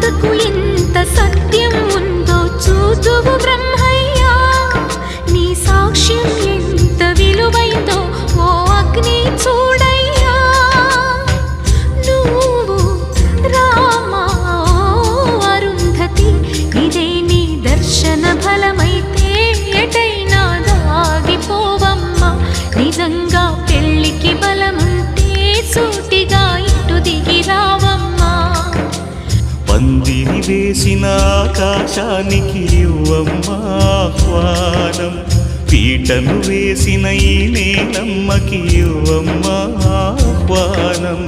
మాటకు ఎంత సత్యం ఉందో చూతువు బ్రహ్మయ్యా. నీ సాక్ష్యం ఎంత విలువైందో ఓ అగ్ని చూడయ్యా. నువ్వు రామా అరుంధతి, ఇదే నీ దర్శన ఫలమైతే ఎటైనా దాగిపోవమ్మా. నిజంగా పెళ్ళికి బలముంటే సూటిగా ఇటు దిగి రావమ్మా. పందిరి వేసిన ఆకాశానికి ఇవ్వమ్మా ఆహ్వానం, పీటను వేసిన ఈ నేలమ్మకి ఇవ్వమ్మా ఆహ్వానం.